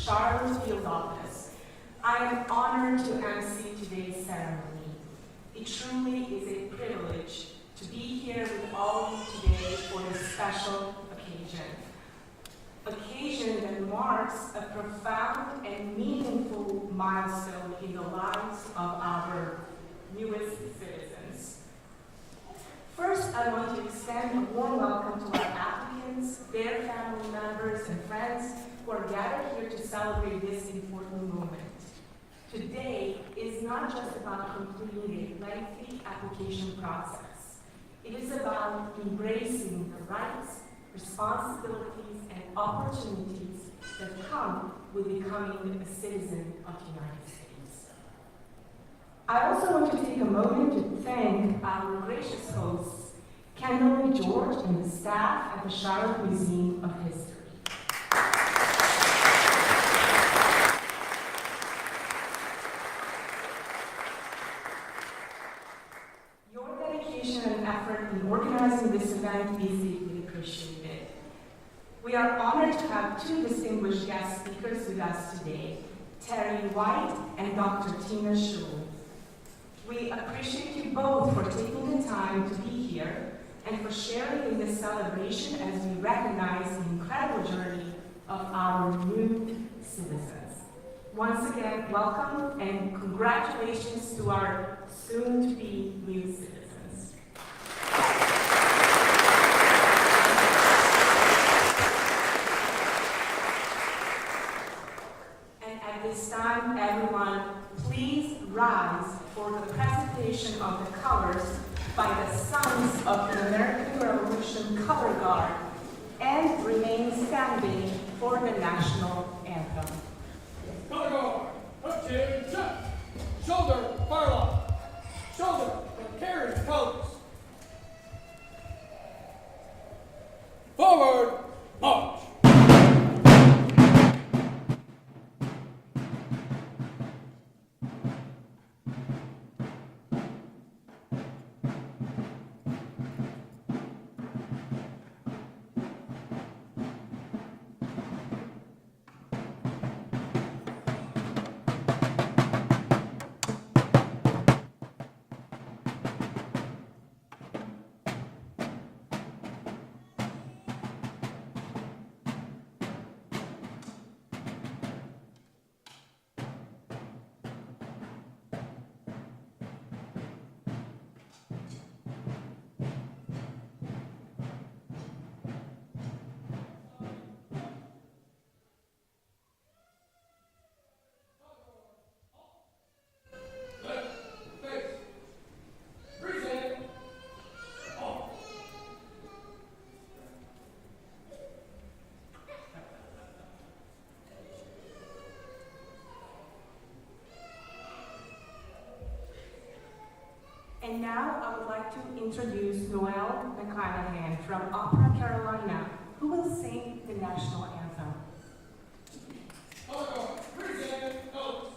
Charlotte Field Office. I am honored to MC today's ceremony. It truly is a privilege to be here with all of you today for this special occasion that marks a profound and meaningful milestone in the lives of our newest citizens. First, I want to extend a warm welcome to our applicants, their family members, and friends who are gathered here to celebrate this important moment. Today is not just about completing a lengthy application process. It is about embracing the rights, responsibilities, and opportunities that come with becoming a citizen of the United States. I also want to take a moment to thank our gracious hosts, Kendall and George, and the staff at the Charlotte Museum of History. Your dedication and effort in organizing this event is deeply appreciated. We are honored to have two distinguished guest speakers with us today, Terry White and Dr. Tina Schul. We appreciate you both for taking the time to be here and for sharing in this celebration as we recognize the incredible journey of our new citizens. Once again, welcome and congratulations to our soon-to-be new citizens. This time, everyone, please rise for the presentation of the colors by the Sons of the American Revolution Color Guard, and remain standing for the national anthem. Color Guard, attention! Shoulder, firelock. Shoulder, and carry colors. Forward, march! And now I would like to introduce Noel McClanahan from Opera Carolina, who will sing the national anthem. Color Guard, present colors.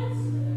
Thank you.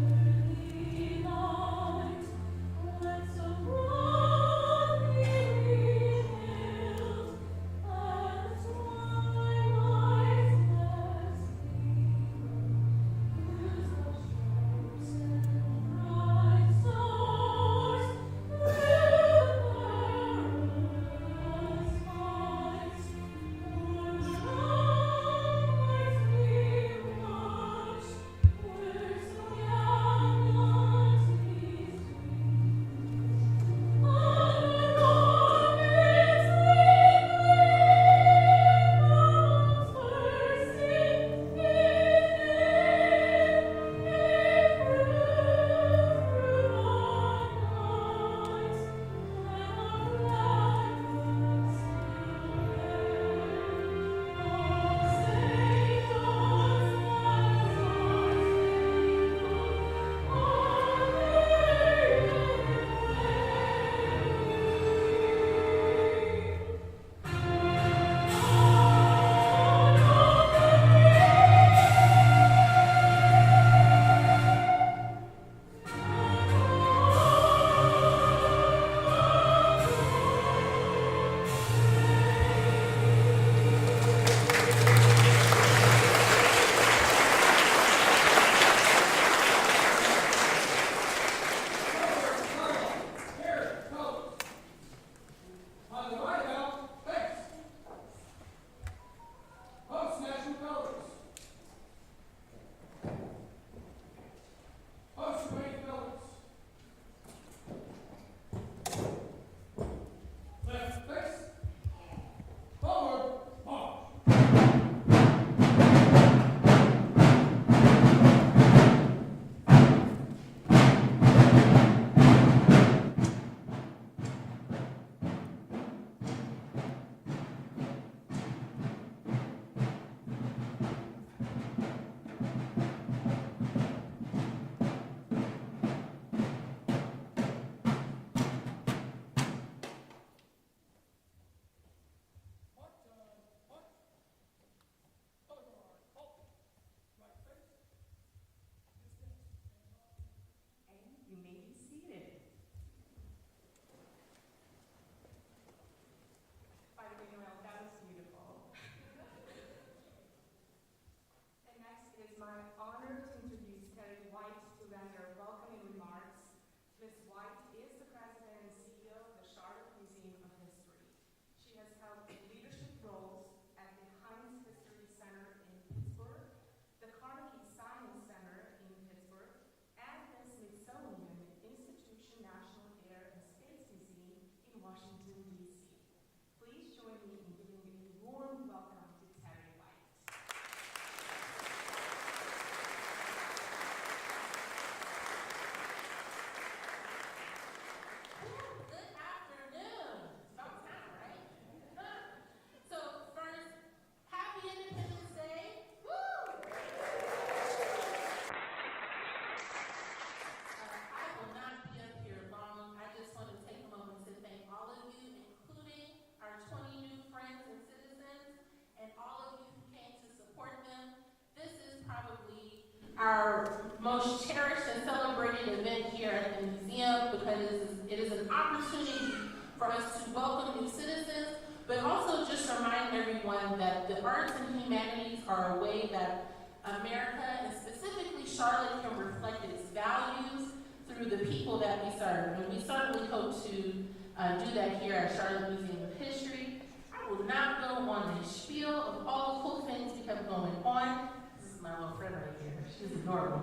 an opportunity for us to welcome new citizens, but also just remind everyone that the arts and humanities are a way that America, and specifically Charlotte, can reflect its values through the people that we serve. And we certainly hope to do that here at Charlotte Museum of History. I will not go on a spiel of all the cool things we have going on. This is my little friend right here. She's adorable.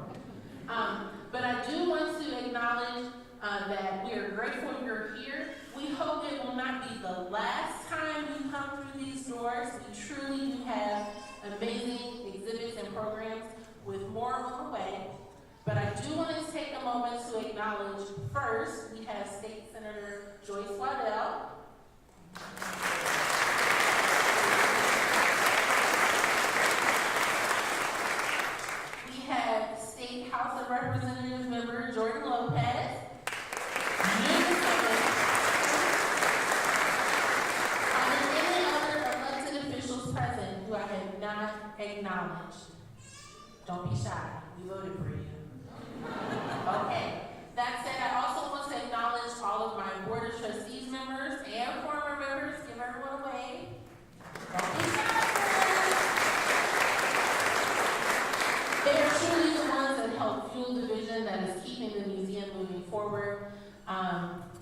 But I do want to acknowledge that we are grateful you're here. We hope it will not be the last time you come through these doors. We truly do have amazing exhibits and programs with more on the way. But I do want to take a moment to acknowledge, first, we have State Senator Joyce Waddell. We have State House of Representatives member Jordan Lopez. Are there any other elected officials present who I have not acknowledged? Don't be shy. We voted for you. Okay. That said, I also want to acknowledge all of my Board of Trustees members and former members. Give everyone a wave. Don't be shy. They are truly the ones that help fuel the vision that is keeping the museum moving forward.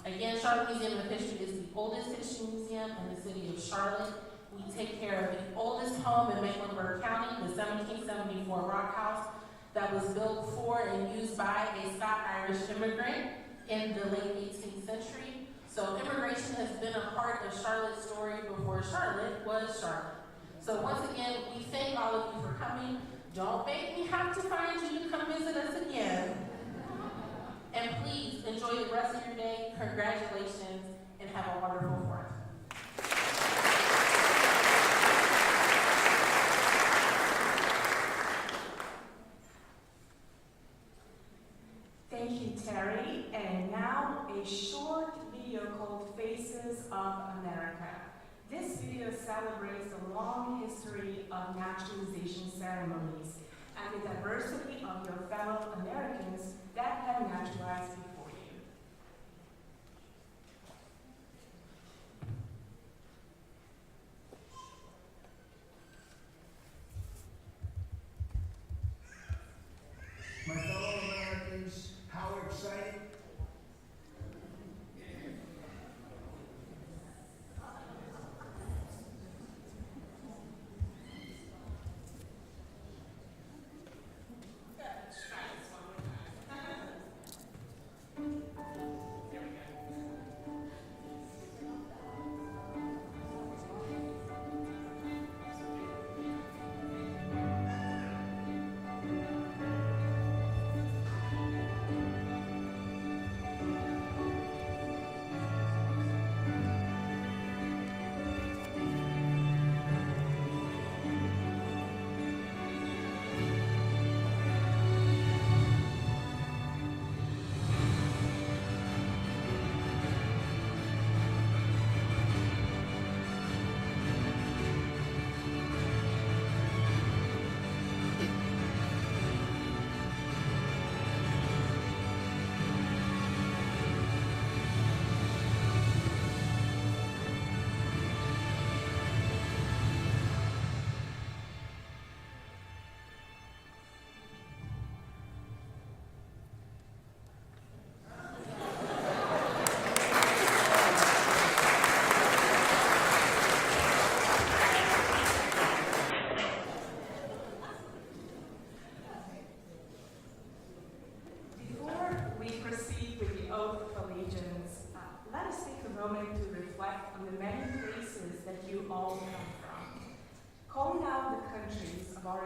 Again, Charlotte Museum of History is the oldest history museum in the city of Charlotte. We take care of the oldest home in Mecklenburg County, the 1774 Rock House, that was built for and used by a Scotch-Irish immigrant in the late 18th century. So immigration has been a part of Charlotte's story before Charlotte was Charlotte. So once again, we thank all of you for coming. Don't make me have to find you to come visit us again. And please enjoy the rest of your day. Congratulations, and have a wonderful 4th. Thank you, Terry. And now a short video called Faces of America. This video celebrates the long history of naturalization ceremonies and the diversity of your fellow Americans that have naturalized before you. My fellow Americans, how exciting.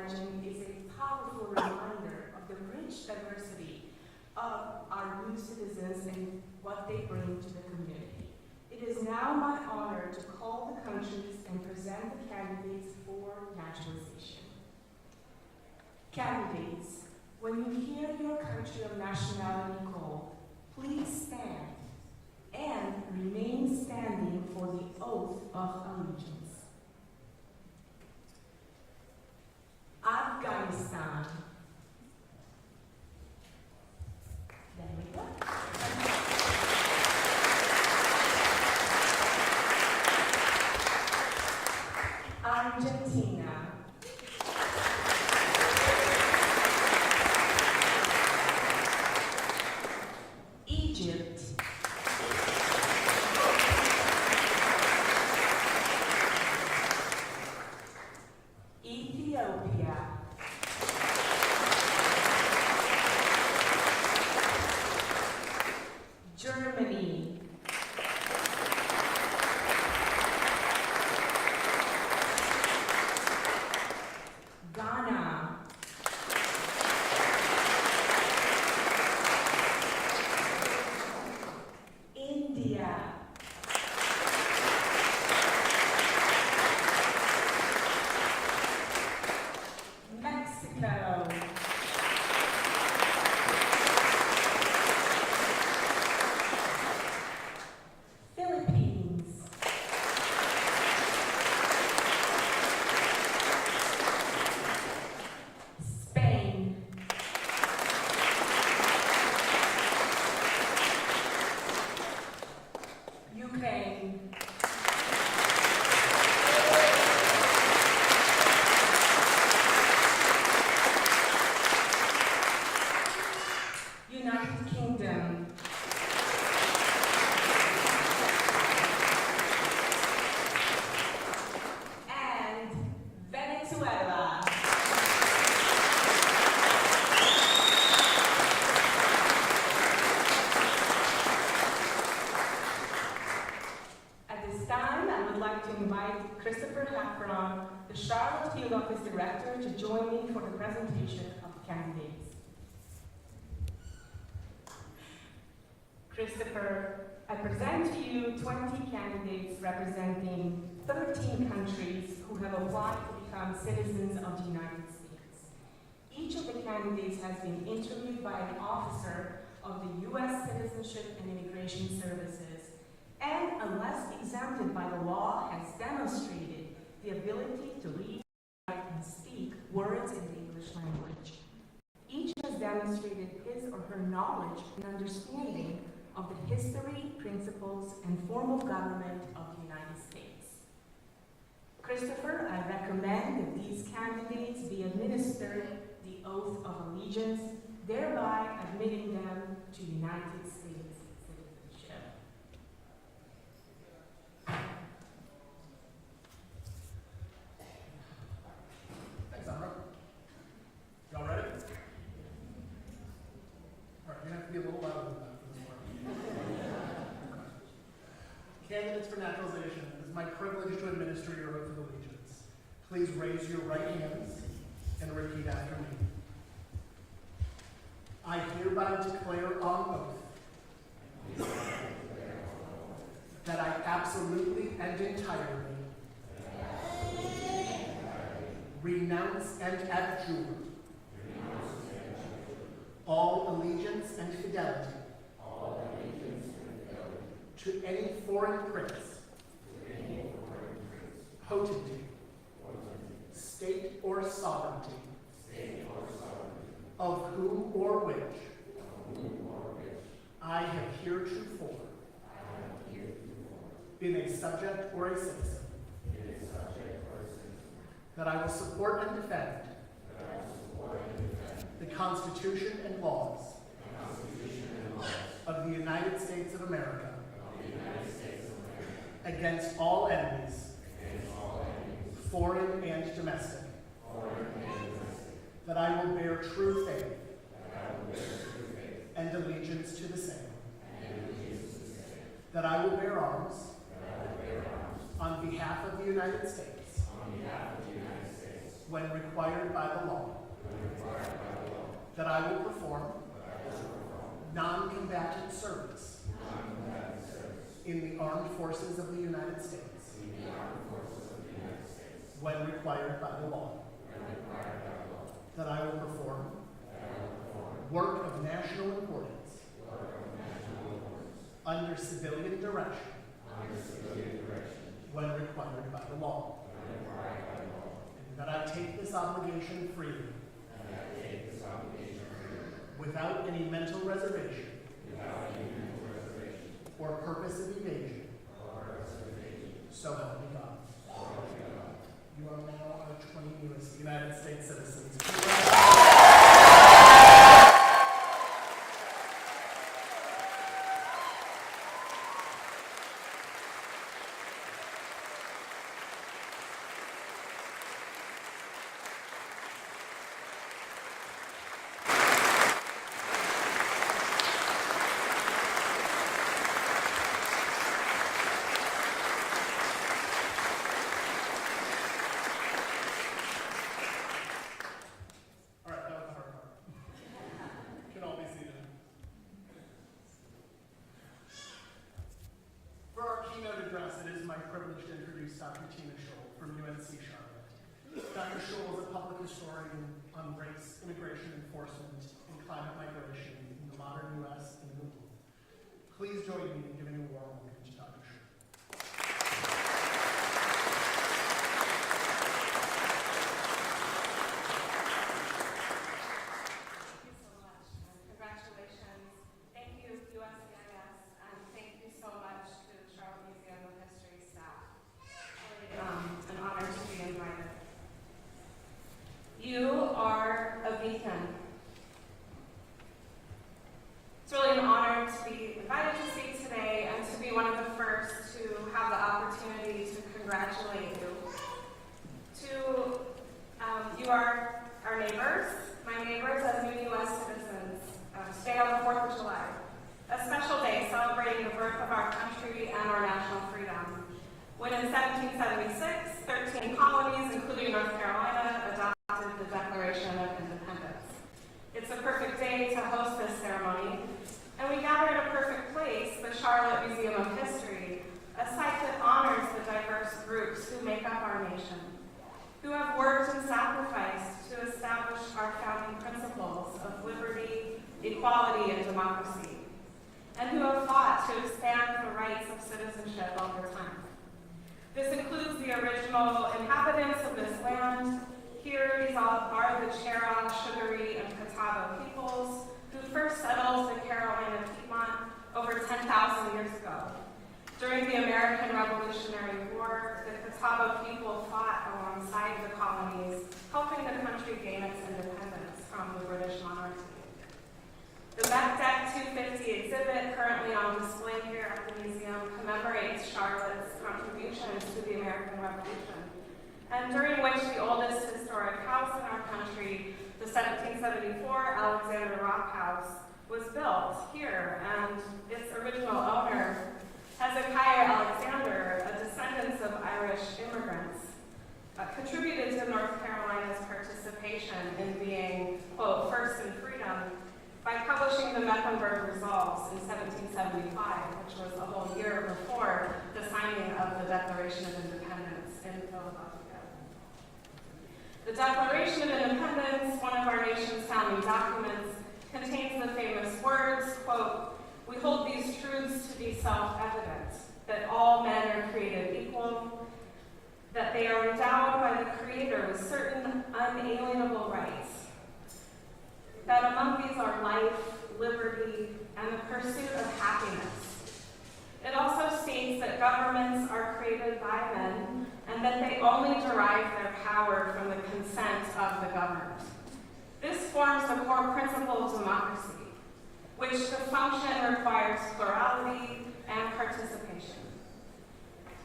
origin is a powerful reminder of the rich diversity of our new citizens and what they bring to the community. It is now my honor to call the countries and present the candidates for naturalization. Candidates, when you hear your country of nationality called, please stand and remain standing for the oath of allegiance. Afghanistan. There we go. would like to invite Christopher Heffron, the Charlotte Field Office Director, to join me for the presentation of the candidates. Christopher, I present to you 20 candidates representing 13 countries who have applied to become citizens of the United States. Each of the candidates has been interviewed by an officer of the U.S. Citizenship and Immigration Services, and unless exempted by the law, has demonstrated the ability to read, write, and speak words in the English language. Each has demonstrated his or her knowledge and understanding of the history, principles, and form of government of the United States. Christopher, I recommend that these candidates be administered the oath of allegiance, thereby admitting them to United States citizenship. Thanks, Amra. Y'all ready? All right, you have to be a little louder than that for this part. Candidates for naturalization, it is my privilege to administer your oath of allegiance. Please raise your right hands and repeat after me. I hereby declare on oath that I absolutely and entirely renounce and abjure all allegiance and fidelity to any foreign prince, potentate, state or sovereignty, of whom or which I have heretofore been a subject or a citizen, that I will support and defend the Constitution and laws of the United States of America against all enemies, foreign and domestic, that I will bear true faith and allegiance to the same, that I will bear arms on behalf of the United States when required by the law, that I will perform non-combatant service in the armed forces of the United States when required by the law, that I will perform work of national importance under civilian direction when required by the law, and that I take this obligation freely without any mental reservation or purpose of evasion. So help me God. You are now our 20 newest United States citizens. Dr. Scholl is a public historian on race, immigration enforcement, and climate migration in the modern U.S. and the world. Please join me in giving a warm welcome to Dr. Scholl. Thank you so much. Congratulations. Thank you, USCIS, and thank you so much to the Charlotte Museum of History staff. Really, an honor to be invited. You are a beacon. It's really an honor to be invited to speak today and to be one of the first to have the opportunity to congratulate you. You are our neighbors, my neighbors as new U.S. citizens, today on the 4th of July, a special day celebrating the birth of our country and our national freedom. when in 1776, 13 colonies, including North Carolina, adopted the Declaration of Independence. It's a perfect day to host this ceremony, and we gather at a perfect place, the Charlotte Museum of History, a site that honors the diverse groups who make up our nation, who have worked and sacrificed to establish our founding principles of liberty, equality, and democracy, and who have fought to expand the rights of citizenship over time. This includes the original inhabitants of this land. Here, these all are the Cherokee, Sugaree, and Catawba peoples who first settled the Carolina Piedmont over 10,000 years ago. During the American Revolutionary War, the Catawba people fought alongside the colonies, helping the country gain its independence from the British monarchy. The MacDeck 250 exhibit, currently on display here at the museum, commemorates Charlotte's contributions to the American Revolution, and during which the oldest historic house in our country, the 1774 Alexander Rock House, was built here, and its original owner, Hezekiah Alexander, a descendant of Irish immigrants, contributed to North Carolina's participation in being, quote, first in freedom by publishing the Mecklenburg Resolves in 1775, which was a whole year before the signing of the Declaration of Independence in Philadelphia. The Declaration of Independence, one of our nation's founding documents, contains the famous words, quote, "We hold these truths to be self-evident, that all men are created equal, that they are endowed by the Creator with certain unalienable rights, that among these are life, liberty, and the pursuit of happiness." It also states that governments are created by men and that they only derive their power from the consent of the governed. This forms the core principle of democracy, which to function requires plurality and participation.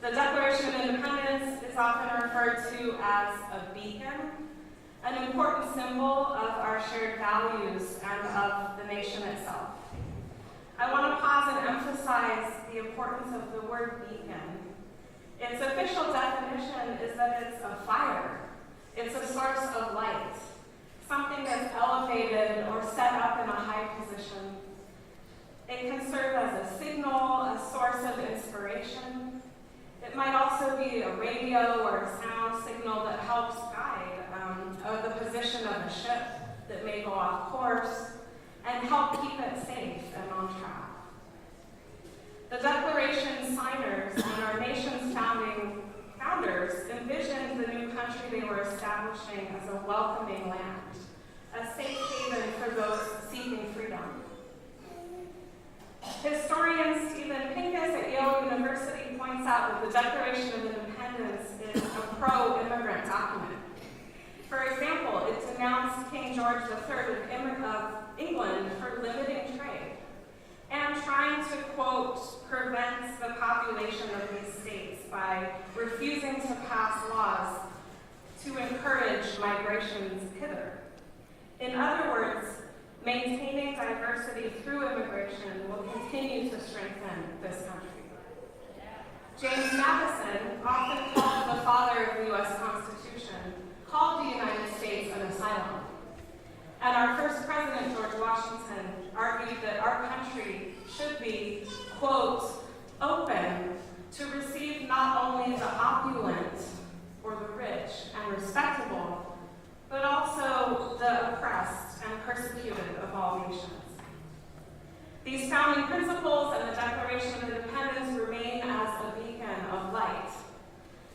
The Declaration of Independence is often referred to as a beacon, an important symbol of our shared values and of the nation itself. I want to pause and emphasize the importance of the word beacon. Its official definition is that it's a fire. It's a source of light, something that's elevated or set up in a high position. It can serve as a signal, a source of inspiration. It might also be a radio or a sound signal that helps guide the position of a ship that may go off course and help keep it safe and on track. The Declaration signers and our nation's founders envisioned the new country they were establishing as a welcoming land, a safe haven for those seeking freedom. Historian Stephen Pincus at Yale University points out that the Declaration of Independence is a pro-immigrant document. For example, it denounced King George III of England for limiting trade and trying to, quote, prevent the population of these states by refusing to pass laws to encourage migrations hither. In other words, maintaining diversity through immigration will continue to strengthen this country. James Madison, often called the father of the U.S. Constitution, called the United States an asylum. And our first president, George Washington, argued that our country should be, quote, open to receive not only the opulent or the rich and respectable, but also the oppressed and persecuted of all nations. These founding principles and the Declaration of Independence remain as a beacon of light.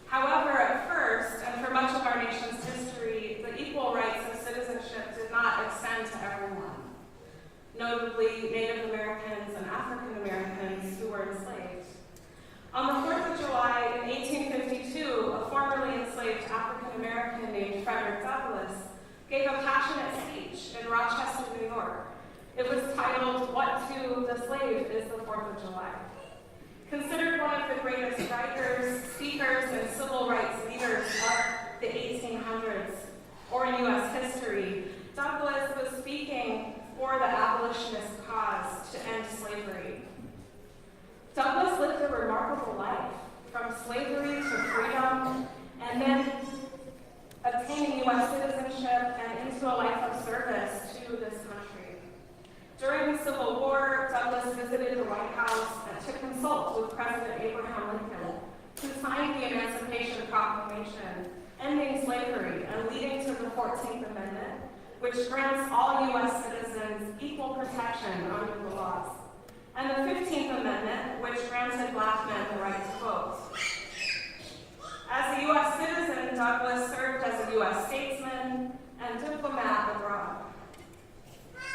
However, at first, and for much of our nation's history, the equal rights of citizenship did not extend to everyone, notably Native Americans and African Americans who were enslaved. On the 4th of July in 1852, a formerly enslaved African American named Frederick Douglass gave a passionate speech in Rochester, New York. It was titled, "What to the Slave is the 4th of July." Considered one of the greatest writers, speakers, and civil rights leaders of the 1800s or in U.S. history, Douglass was speaking for the abolitionist cause to end slavery. Douglass lived a remarkable life, from slavery to freedom, and then obtaining U.S. citizenship and into a life of service to this country. During the Civil War, Douglass visited the White House to consult with President Abraham Lincoln, who signed the Emancipation Proclamation, ending slavery and leading to the 14th Amendment, which grants all U.S. citizens equal protection under the laws, and the 15th Amendment, which granted Black men the right to vote. As a U.S. citizen, Douglass served as a U.S. statesman and diplomat abroad.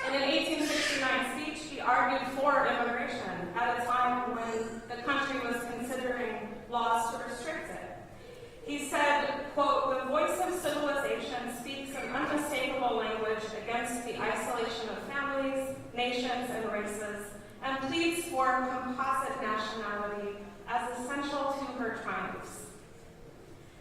In an 1869 speech, he argued for immigration at a time when the country was considering laws to restrict it. He said, quote, "The voice of civilization speaks an unmistakable language against the isolation of families, nations, and races, and pleads for composite nationality as essential to her triumphs."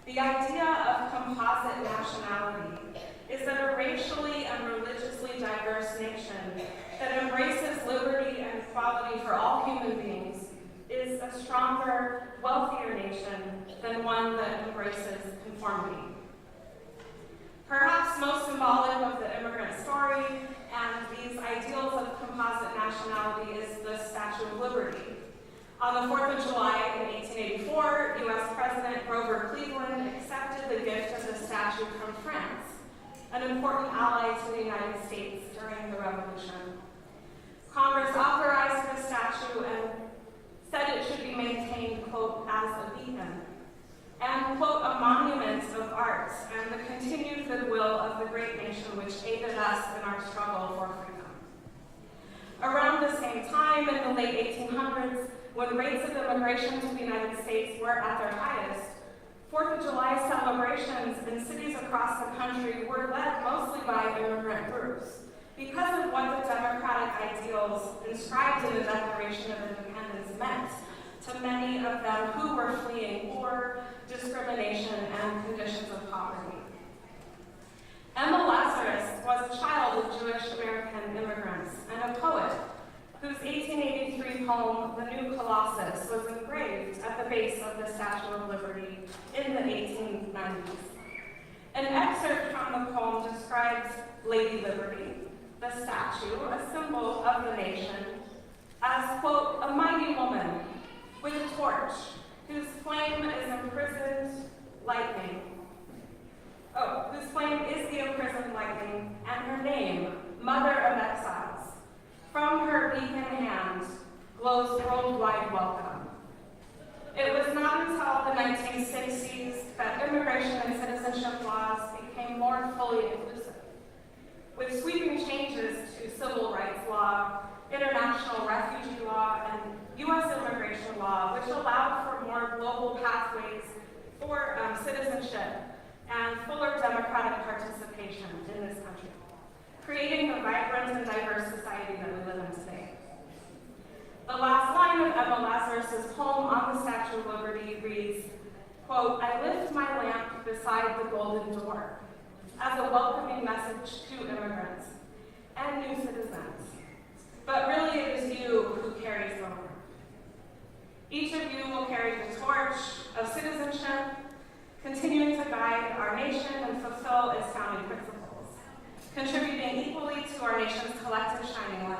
The idea of composite nationality is that a racially and religiously diverse nation that embraces liberty and equality for all human beings is a stronger, wealthier nation than one that embraces conformity. Perhaps most symbolic of the immigrant story and these ideals of composite nationality is the Statue of Liberty. On the 4th of July in 1884, U.S. President Grover Cleveland accepted the gift of the statue from France, an important ally to the United States during the Revolution. Congress authorized the statue and said it should be maintained, quote, as a beacon, and, quote, a monument of art and the continued goodwill of the great nation which aided us in our struggle for freedom. Around the same time, in the late 1800s, when rates of immigration to the United States were at their highest, 4th of July celebrations in cities across the country were led mostly by immigrant groups because of what the democratic ideals inscribed in the Declaration of Independence meant to many of them who were fleeing war, discrimination, and conditions of poverty. Emma Lazarus was a child of Jewish American immigrants and a poet whose 1883 poem, The New Colossus, was engraved at the base of the Statue of Liberty in the 1890s. An excerpt from the poem describes Lady Liberty, the statue, a symbol of the nation, as, quote, a mighty woman with a torch whose flame is imprisoned lightning. Whose flame is the imprisoned lightning, and her name, Mother of Exiles. From her beacon hand glows worldwide welcome. It was not until the 1960s that immigration and citizenship laws became more fully inclusive, with sweeping changes to civil rights law, international refugee law, and U.S. immigration law, which allowed for more global pathways for citizenship and fuller democratic participation in this country, creating the vibrant and diverse society that we live in today. The last line of Emma Lazarus' poem on the Statue of Liberty reads, quote, I lift my lamp beside the golden door as a welcoming message to immigrants and new citizens. But really it is you who carries the lamp. Each of you will carry the torch of citizenship, continuing to guide our nation and fulfill its founding principles, contributing equally to our nation's collective shining light.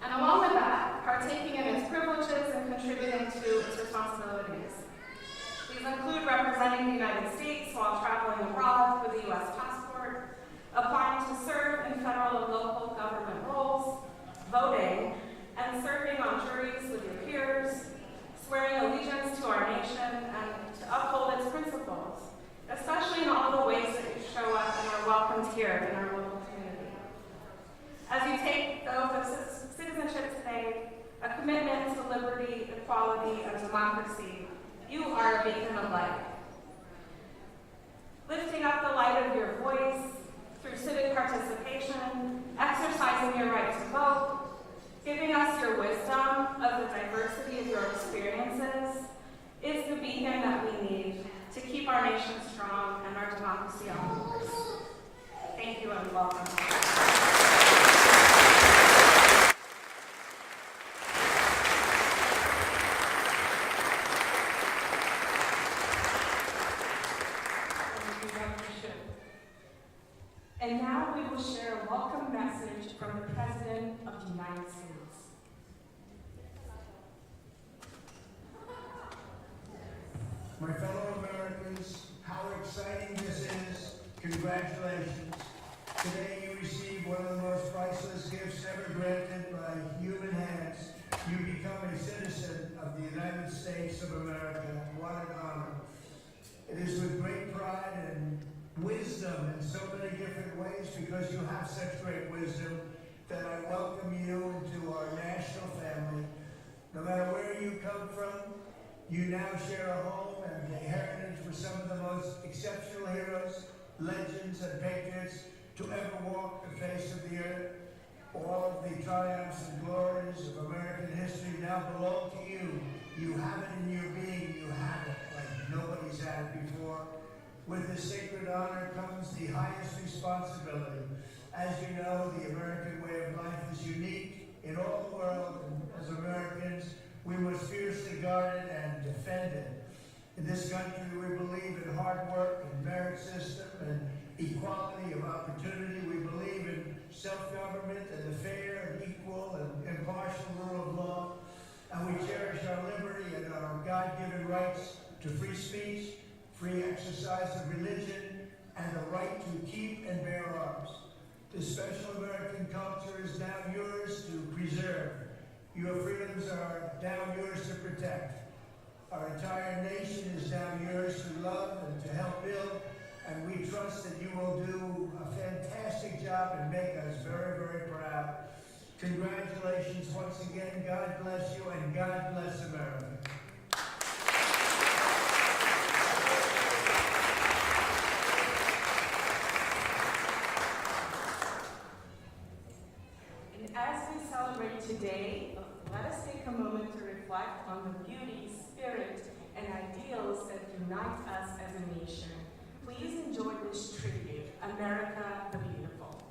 And along with that, partaking in its privileges and contributing to its responsibilities. These include representing the United States while traveling abroad with a U.S. passport, applying to serve in federal and local government roles, voting, and serving on juries with your peers, swearing allegiance to our nation and to uphold its principles, especially in all the ways that you show up and are welcomed here in our local community. As you take the oath of citizenship today, a commitment to liberty, equality, and democracy, you are a beacon of light. Lifting up the light of your voice through civic participation, exercising your right to vote, giving us your wisdom of the diversity of your experiences is the beacon that we need to keep our nation strong and our democracy on course. Thank you and welcome. Congratulations. Today you receive one of the most priceless gifts ever granted by human hands. You become a citizen of the United States of America. What an honor. It is with great pride and wisdom in so many different ways, because you have such great wisdom, that I welcome you into our national family. No matter where you come from, you now share a home and a heritage with some of the most exceptional heroes, legends, and patriots to ever walk the face of the earth. All of the triumphs and glories of American history now belong to you. You have it in your being. You have it like nobody's had it before. With this sacred honor comes the highest responsibility. As you know, the American way of life is unique in all the world, and as Americans, we must fiercely guard it and defend it. In this country, we believe in hard work and merit system and equality of opportunity. We believe in self-government and the fair and equal and impartial rule of law. And we cherish our liberty and our God-given rights to free speech, free exercise of religion, and the right to keep and bear arms. This special American culture is now yours to preserve. Your freedoms are now yours to protect. Our entire nation is now yours to love and to help build, and we trust that you will do a fantastic job and make us very, very proud. Congratulations once again. God bless you, and God bless America. And as we celebrate today, let us take a moment to reflect on the beauty, spirit, and ideals that unite us as a nation. Please enjoy this tribute, America the Beautiful.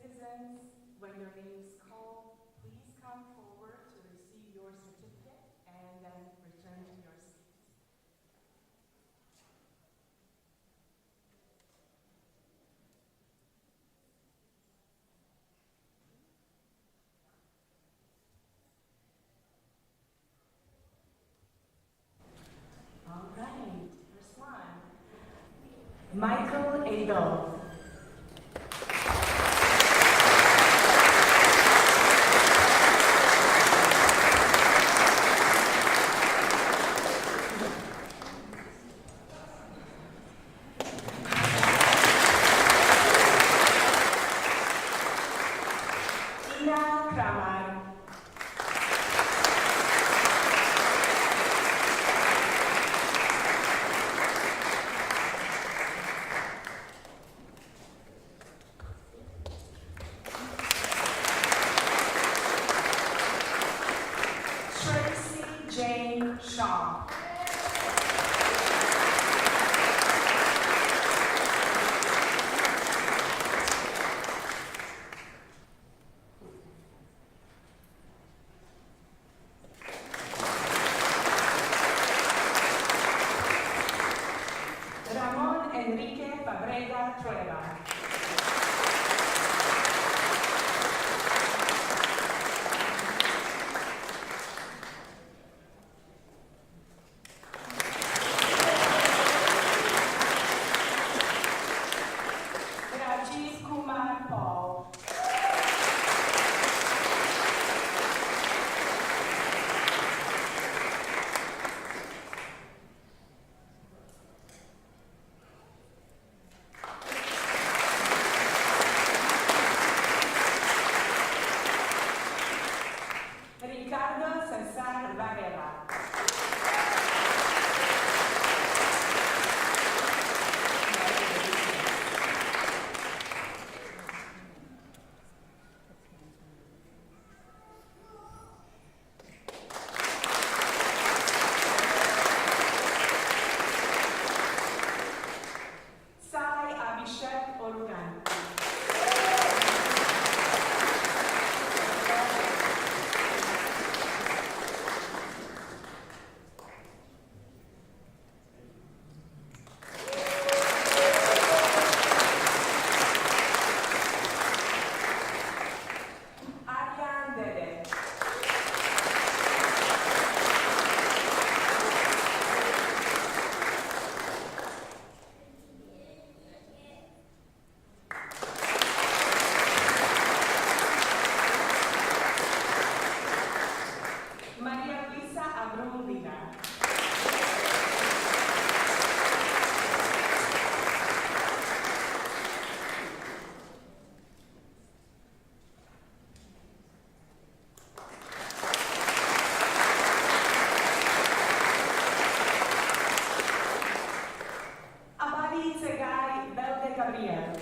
citizens, when your name is called, please come forward to receive your certificate and then return to your seats. All right, first one. Michael Adolf. Ina Kramar. Tracy Jane Shaw. Ramon Enrique Fabrega Trueba. Rajiv Kumar Paul. Ricardo Cesar Varela. Sai Abhishek Orugan. Aryan Dede. María Luisa Abreu Lina. Abadi Tsegai Belde Gabriel.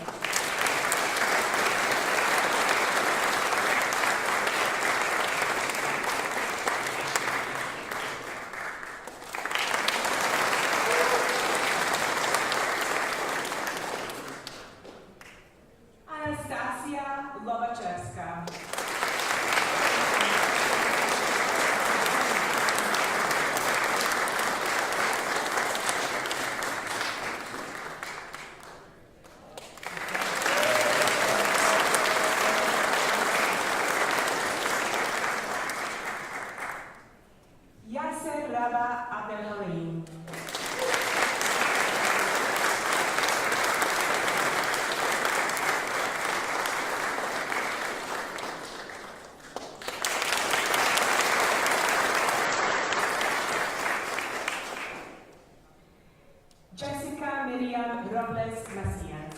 Anastasia Lobachevska. Yasser Raba Abdelhalim. Jessica Miriam Robles Macias.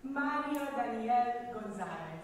Mario Daniel Gonzalez.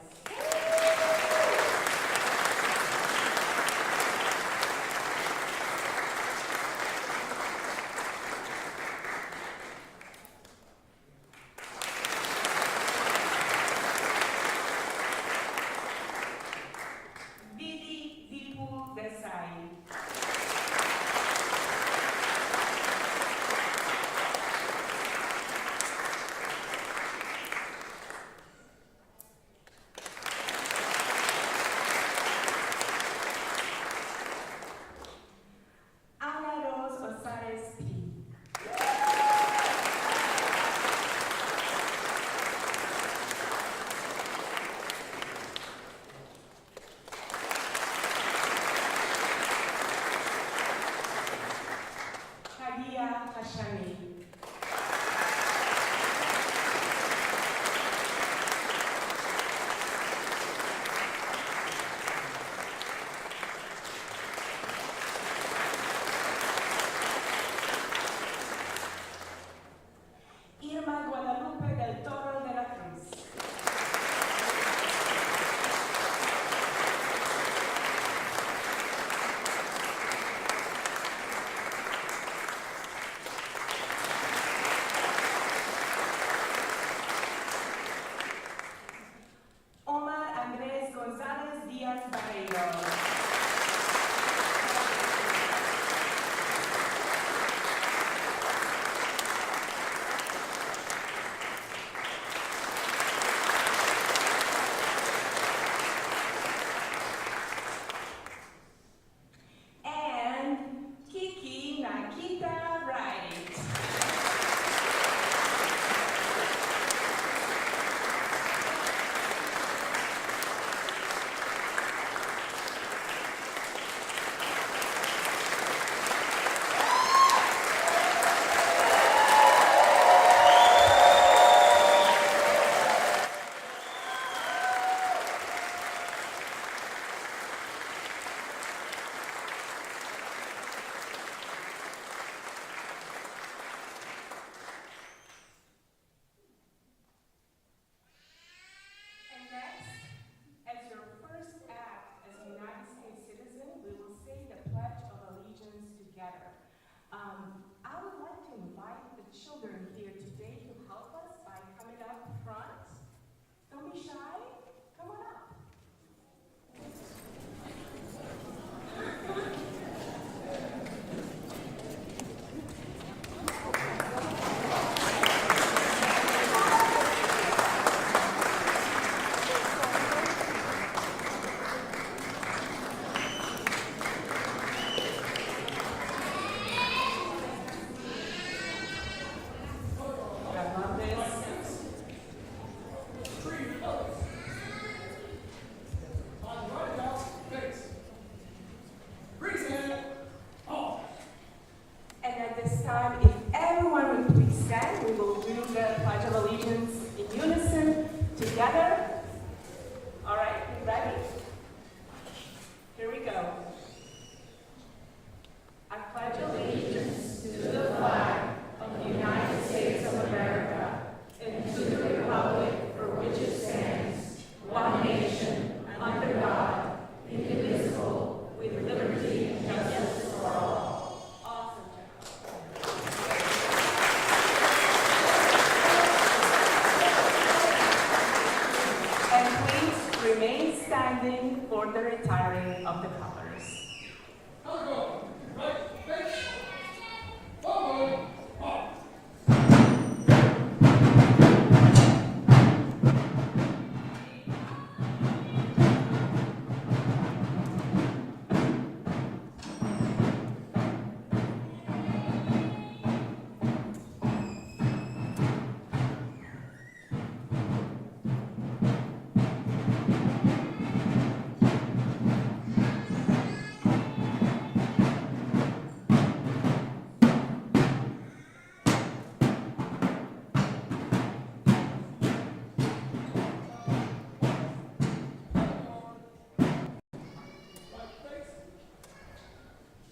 standing for the retiring of the colors.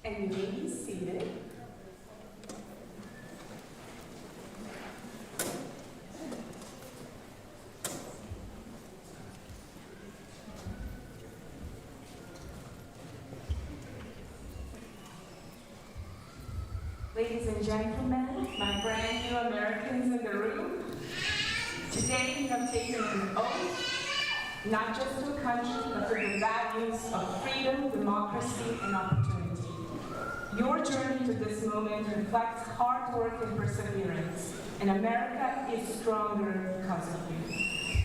And you may be seated. Ladies and gentlemen, my brand new Americans in the room, today you have taken an oath, not just to a country, but to the values of freedom, democracy, and opportunity. Your journey to this moment reflects hard work and perseverance, and America is stronger because of you.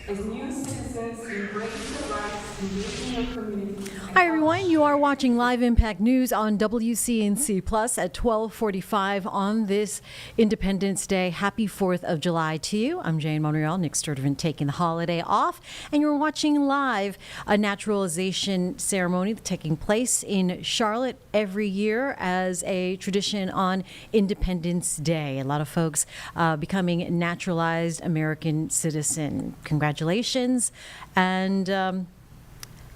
As new citizens, embrace your rights, engage in your community. Hi, everyone. You are watching Live Impact News on WCNC Plus at 12:45 on this Independence Day. Happy 4th of July to you. I'm Jane Monreal, Nick Sturtevant taking the holiday off, and you're watching live a naturalization ceremony taking place in Charlotte every year as a tradition on Independence Day. A lot of folks becoming naturalized American citizen. Congratulations, and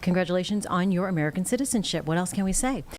congratulations on your American citizenship. What else can we say?